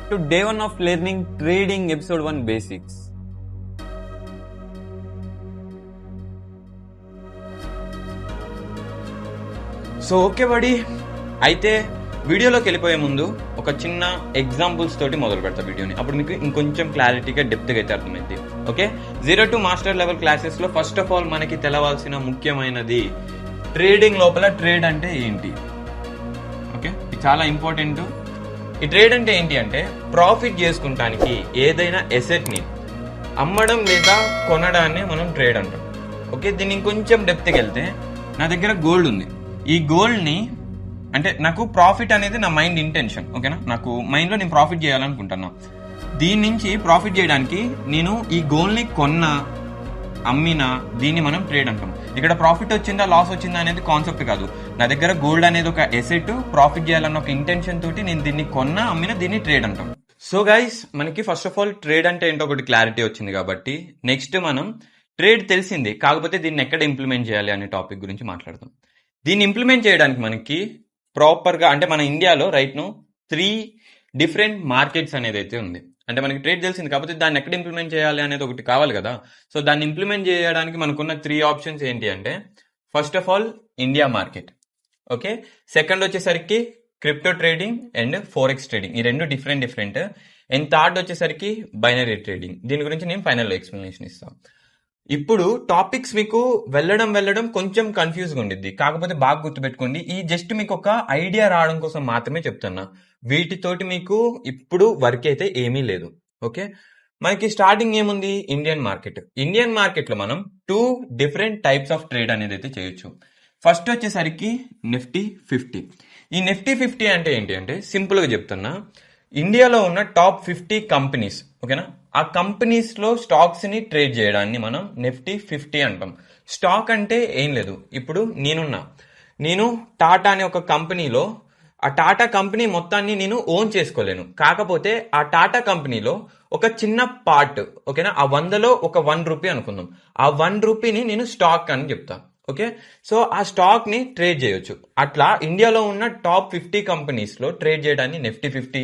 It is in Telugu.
to day 1 of learning trading episode 1 basics. So okay బడి, అయితే వీడియోలోకి వెళ్ళిపోయే ముందు ఒక చిన్న ఎగ్జాంపుల్స్ తోటి మొదలు పెడతా వీడియోని. అప్పుడు మీకు ఇంకొంచెం క్లారిటీగా డెప్త్గా అయితే అర్థమైంది. ఓకే, 0 to మాస్టర్ లెవెల్ క్లాసెస్లో ఫస్ట్ ఆఫ్ ఆల్ మనకి తెలవాల్సిన ముఖ్యమైనది ట్రేడింగ్ లోపల ట్రేడ్ అంటే ఏంటి. ఓకే, ఇది చాలా ఇంపార్టెంట్. ఈ ట్రేడ్ అంటే ఏంటి అంటే ప్రాఫిట్ చేసుకుంటానికి ఏదైనా ఎసెట్ని అమ్మడం లేదా కొనడాన్ని మనం ట్రేడ్ అంటాం. ఓకే, దీన్ని ఇంకొంచెం డెప్త్కి వెళ్తే నా దగ్గర గోల్డ్ ఉంది. ఈ గోల్డ్ని అంటే నాకు ప్రాఫిట్ అనేది నా మైండ్ ఇంటెన్షన్. ఓకేనా, నాకు మైండ్లో నేను ప్రాఫిట్ చేయాలనుకుంటున్నా. దీని నుంచి ప్రాఫిట్ చేయడానికి నేను ఈ గోల్డ్ని కొన్నా అమ్మినా దీన్ని మనం ట్రేడ్ అంటాం. ఇక్కడ ప్రాఫిట్ వచ్చిందా లాస్ వచ్చిందా అనేది కాన్సెప్ట్ కాదు. నా దగ్గర గోల్డ్ అనేది ఒక ఎసెట్, ప్రాఫిట్ చేయాలన్న ఒక ఇంటెన్షన్ తోటి నేను దీన్ని కొన్నా అమ్మినా దీన్ని ట్రేడ్ అంటాం. సో గైస్, మనకి ఫస్ట్ ఆఫ్ ఆల్ ట్రేడ్ అంటే ఏంటో ఒకటి క్లారిటీ వచ్చింది కాబట్టి నెక్స్ట్ మనం ట్రేడ్ తెలిసింది, కాకపోతే దీన్ని ఎక్కడ ఇంప్లిమెంట్ చేయాలి అనే టాపిక్ గురించి మాట్లాడదాం. దీన్ని ఇంప్లిమెంట్ చేయడానికి మనకి ప్రాపర్గా అంటే మన ఇండియాలో రైట్ నో 3 డిఫరెంట్ మార్కెట్స్ అనేది అయితే ఉంది. అంటే మనకి ట్రేడ్ తెలిసింది కాకపోతే దాన్ని ఎక్కడ ఇంప్లిమెంట్ చేయాలి అనేది ఒకటి కావాలి కదా. సో దాన్ని ఇంప్లిమెంట్ చేయడానికి మనకున్న 3 ఆప్షన్స్ ఏంటి అంటే first of all India market, okay, second వచ్చేసరికి crypto trading and forex trading. ఈ రెండు డిఫరెంట్. అండ్ థర్డ్ వచ్చేసరికి బైనరీ ట్రేడింగ్. దీని గురించి నేను ఫైనల్లో ఎక్స్ప్లెనేషన్ ఇస్తాను. ఇప్పుడు టాపిక్స్ మీకు వెళ్ళడం కొంచెం కన్ఫ్యూజ్గా ఉండిద్ది, కాకపోతే బాగా గుర్తుపెట్టుకోండి. ఈ జస్ట్ మీకు ఒక ఐడియా రావడం కోసం మాత్రమే చెప్తున్నా. వీటితోటి మీకు ఇప్పుడు వర్క్ అయితే ఏమీ లేదు. ఓకే, మనకి స్టార్టింగ్ ఏముంది, ఇండియన్ మార్కెట్లో మనం 2 డిఫరెంట్ టైప్స్ ఆఫ్ ట్రేడ్ అనేది అయితే చేయొచ్చు. ఫస్ట్ వచ్చేసరికి నిఫ్టీ 50. ఈ నిఫ్టీ 50 అంటే ఏంటి అంటే సింపుల్గా చెప్తున్నా, ఇండియాలో ఉన్న టాప్ 50 కంపెనీస్, ఓకేనా, ఆ కంపెనీస్లో స్టాక్స్ని ట్రేడ్ చేయడాన్ని మనం నిఫ్టీ 50 అంటాం. స్టాక్ అంటే ఏం లేదు, ఇప్పుడు నేను టాటా అనే ఒక కంపెనీలో ఆ టాటా కంపెనీ మొత్తాన్ని నేను ఓన్ చేసుకోలేను, కాకపోతే ఆ టాటా కంపెనీలో ఒక చిన్న పార్ట్, ఓకేనా, ఆ 100లో ఒక 1 రూపీ అనుకుందాం, ఆ 1 రూపీని నేను స్టాక్ అని చెప్తా. ఓకే, సో ఆ స్టాక్ ని ట్రేడ్ చేయొచ్చు. అట్లా ఇండియాలో ఉన్న టాప్ 50 కంపెనీస్ లో ట్రేడ్ చేయడాన్ని నిఫ్టీ 50,